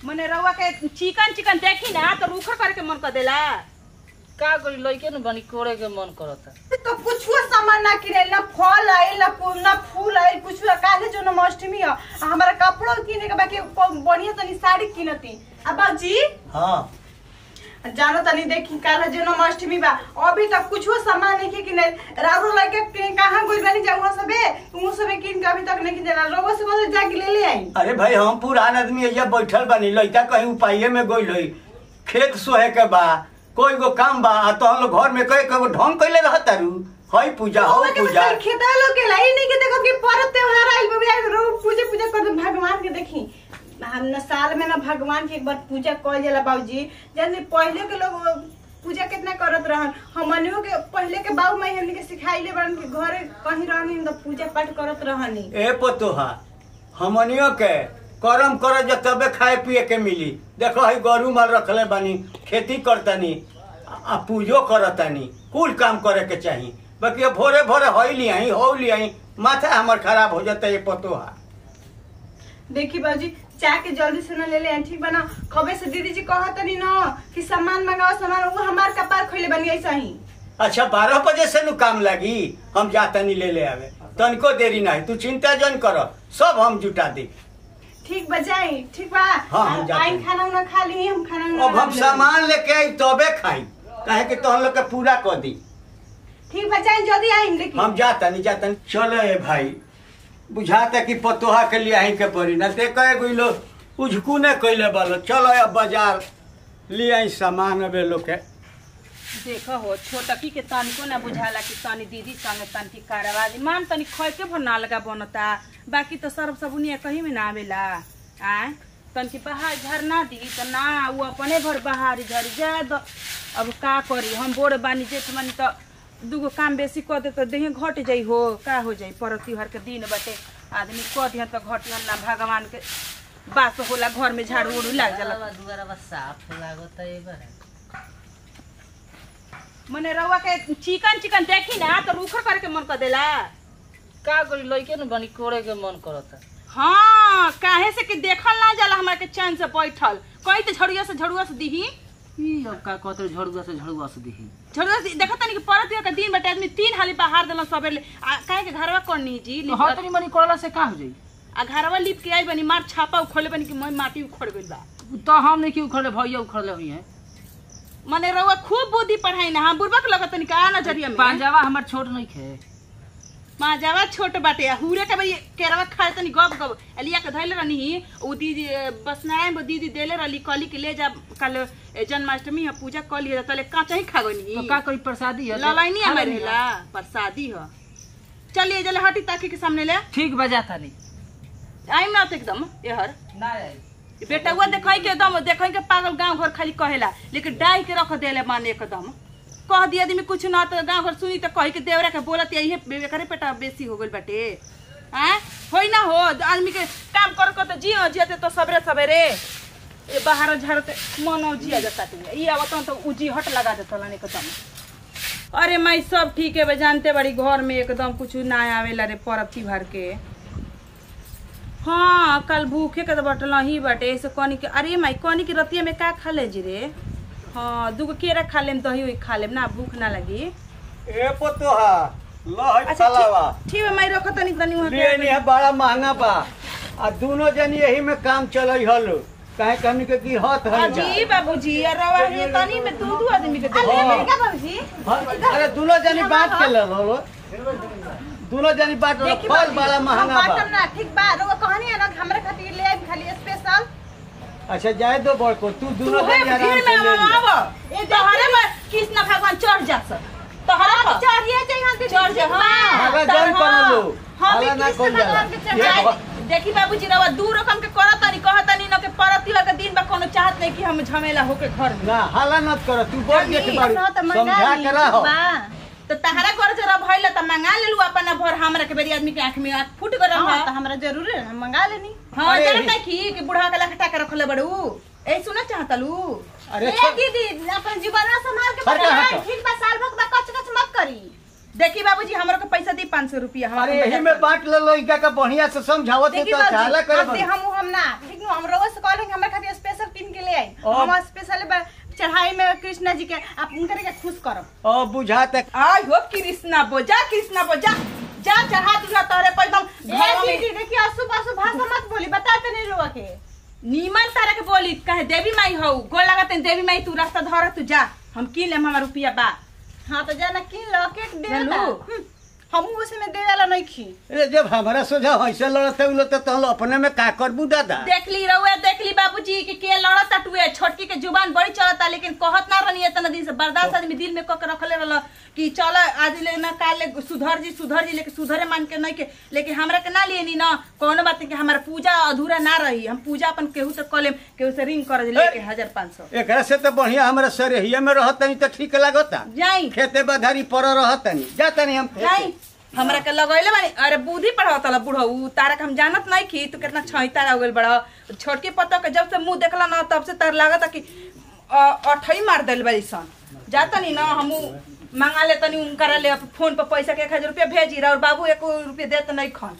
मने रउआ के चिकन चिकन देखी ना तो रूखर करे के मन कर देला का करी लइके न बनी कोड़े के मन करता। तो कुछ सामान ना किने ना फल आइल ना फूल आइल कुछ काले जो नमष्टमी है हमारा कपड़ा किने के बाकी बढ़िया तनी साड़ी किनती अब बाजी हां जानो तनी देखी काले जो नमष्टमी बा अभी तक कुछ सामान नहीं किने रारो लइके कहां गइल बानी जाऊ सबे किन के अभी तक नहीं देला लोगो से बस जाके ले आई। अरे भाई हम पुरान आदमी एजा बैठल बानी लइका कहीं उपाये में गइल होई खेत सोहे के बा कोई गो काम बा तो हम लोग घर में कई को ढंग कइले रहतारू हई पूजा हो पूजा खेता लोग के लाई नहीं के देखो कि पर्व त्योहार आइल बबिया रोज पूजा कर दो भगवान के देखी हम न साल में ना भगवान की एक बार पूजा कइल जाला बाबूजी जल्दी पहले के लोग पूजा कितना करत रहन हमनियो के पहले के बाबू माई हमनी के सिखाइले बरन के घरे कहीं रहनी तो पूजा पाठ करत रहनी। ए पतोहा हमनियो के करम कर जब तबे खाए पिए के मिली देखो हई गरू माल रखले बानी खेती करतानी आ पूजो करतानी कुल काम करे के चाहिए बाकी भोरे भोरे हई लियाई हो लियाई माथा हमर खराब हो जाता ये पतोहा। देखी बाबूजी चाय के जल्दी से न ले ले ठीक बना खबे से दीदी जी कहतनी न कि सामान मंगाओ सामान वो हमार कपार खोले बनी ऐसा ही। अच्छा 12 बजे से नु काम लगी हम जातनी ले ले आवे तनको देरी नहीं तू चिंता जन कर सब हम जुटा दी। ठीक बजाई ठीक बा हाँ, आई खाना ना खा ली हम खाना अब हम सामान लेके आई तबे खाई काहे कि तोहन लोग के पूरा कर दी। ठीक बजाई जल्दी आई लेकिन हम जातनी चले भाई बुझाता कि पतोहा के लिए आई के पड़ी ना ते कहे गइलो उझकू ने कइले बालो चलो अब बाजार ले आई सामान अबे लोग के देखो हो छोटकी के तनिको ना बुझाला कि तनी दीदी संगे तनी कारवादी मान तनी खय के भना लगा बनता बाकी तो सर्व सबुनिया कहीं में ना आवेला आ तन की बाहर झरना दी त ना वो अपने भर बाहर झर जा अब का करी हम बोड़ बानी जेठ मन तो दुगो काम बेसी कर दे तो देह घट जाई हो का हो जाई पर त्योहार के दिन बटे आदमी कह दिया तो घटियन ना भगवान के बात होला घर में झाड़ू उड़ू लग जाला दुआरा बस साफ लागत है बार मने रउआ के चिकन चिकन देखी ना तो रूखर करे के मन कर देला का करी लइके न बनी कोड़े के मन करता। हाँ काहे से कि देखल ना जाला हमरा के चैन से बैठल कहीं तो झड़ुआ से दीही ई अब का कहते झड़ुआ से दिही झड़ुआ से देखत तनी कि परत के दिन बटे आदमी 3 हाली बाहर देला सबेले काहे के घरवा करनी जी तो हर तनी बनी कोड़ला से का हो जाई आ घरवा लिप के आई बनी मार छापा उखड़ले बनी कि मैं माटी उखड़ गइल बा तो हम नहीं कि उखड़ले भैया उखड़ले हुई है मने रउआ खूब बुद्धि पढ़ाई ना हम बुरबक लगत तनी का नजरिया में पांजावा हमर छोट नहीं खे माजावा छोट बाटे हुरे के भाई केरवा खाए तनी गब गब एलिया के धइले रहनी उ दीदी बसनारायण दीदी देले रहली कली के ले जा कल जन्माष्टमी है पूजा कर लिया तले काचा ही खा गनी तो का कोई प्रसादी है ललाइनी हमारे ला प्रसादी है चलिए जले हटी ताकि के सामने ले ठीक बजाता नहीं आइम ना तो एकदम एहर ना आई बेटा वो देखई के एकदम देखई के पागल गांव घर खाली कहेला लेकिन डाई के रख देले मान एकदम कह दिया आदमी कुछ ना तो गांव घर सुनी तो कह के देवरा के बोलत यही बेकरे पेटा बेसी हो गइल बाटे हैं होई ना हो आदमी के काम कर के तो जियो जियते तो सबरे सबेरे ए बाहर झरते मनो जिया जाता ई आवत तो उजी हट लगा देता लाने एकदम। अरे मैं सब ठीक है जानते बड़ी घर में एकदम कुछ ना आवेला रे परब त्योहार के। हाँ कल भूखे के तो बटल ही बटे ऐसे कनी के अरे माई कनी की रतिया में का खा ले जी रे हाँ दुगो केरा खा लेम दही वही खा लेम ना भूख ना लगी ए पतोहा लहई फलावा ठीक है मैं रखत तनी तनी वहां ले नहीं है बड़ा महंगा बा आ दोनों जन यही में काम चलई हलो काहे कहनी के की हत है जी बाबूजी रवा ये तनी में दू आदमी के दे का बाबूजी अरे दोनों जनी बात के ले लो दोनों जनी बात फल बड़ा महंगा बा बाटम ना ठीक बा रोवा कहनी है ना हमरा खातिर ले आई खाली स्पेशल। अच्छा जाए दो बड़ को तू दोनों जनी आराम से ले ले ए तोहरे में कृष्ण भगवान चढ़ जा सक तोहरा पर चढ़िए चाहिए हम चढ़ जा हां अगर जन कर लो हम हाला ना कृष्ण कोई भगवान के जाला देखी बाबूजी रवा दू रकम के करत तनी कहतनी न के परतिया के दिन बा कोनो चाहत नहीं कि हम झमेला होके घर में ना हाला मत कर तू बोल के बारी समझा के रहो तो तहरा कर जरा भइल त मंगा लेलु अपन भर हमरा के बेरी आदमी के आंख में आंख फूट गरल हां है त हमरा जरूर है हम मंगा लेनी। हां जानता कि बुढ़ा के लखटा के रखले बड़ू ए सुना चाहतलू अरे दीदी अपन जीवन संभाल के बताई ठीक बा साल भर बा कच मत करी। देखी बाबूजी हमरो के पैसा दी 500 रुपया अरे यही में बांट ले इनका का बढ़िया से समझावत है तो चाला करे हम ना ठीक नु हम रोज से कहले हमरा खातिर स्पेशल हम स्पेशल चढ़ाई में कृष्ण जी के आप उनकर के खुश करब। ओ बुझाता आई हो कृष्णा बोजा जा चढ़ा दूंगा तोरे पर एकदम घर में। देखिए अशुभ अशुभ भाषा मत बोली, बताते नहीं रुआ के। नीमन तारा के बोली कहे देवी माई हो गोल लगत देवी माई तू रास्ता धर तू जा हम की लेम हमार रुपया बा। हाँ तो जाना किन लो केक दे चलू। हम उसमें दे वाला नहीं खी। अरे जब हमारा सोझा ऐसे लड़ते उलते तो हम अपने में का करबू दादा। देख ली रहुए देख ली बाबूजी कि के लड़त टुए छोटकी के जुबान बड़ी चलता लेकिन कहत ना रहनी इतना दिन से बर्दाश्त आदमी दिल में कक रखले रहल कि चल आज ले ना काल ले सुधर जी लेके सुधरे मान के नहीं के लेकिन हमरा के ना लिए नी ना कोनो बात के हमारा पूजा अधूरा ना रही। हम पूजा अपन केहू से कलेम केहू से रिंग कर लेके 1500 एकरा से तो बढ़िया हमरा सरहिया में रहतनी तो ठीक लागता। जाई खेते बधारी पर रहतनी जातनी हम जाई हमरा के लगैले बानी। अरे बुद्धि पढ़ावतला बुढ़ऊ तारा के हम जानत नहीं कि तू कितना छहिता हो गेल बड़ा। छोटके पत्ता के जब से मुंह देखला ना तब से तार लागत कि अठई मार देल बाई सन। जातनी ना हमू मांगा ले तनी उनकरा ले फोन पर पैसा के 1000 रुपया भेजी और बाबू 1 रुपया देत नहीं खन।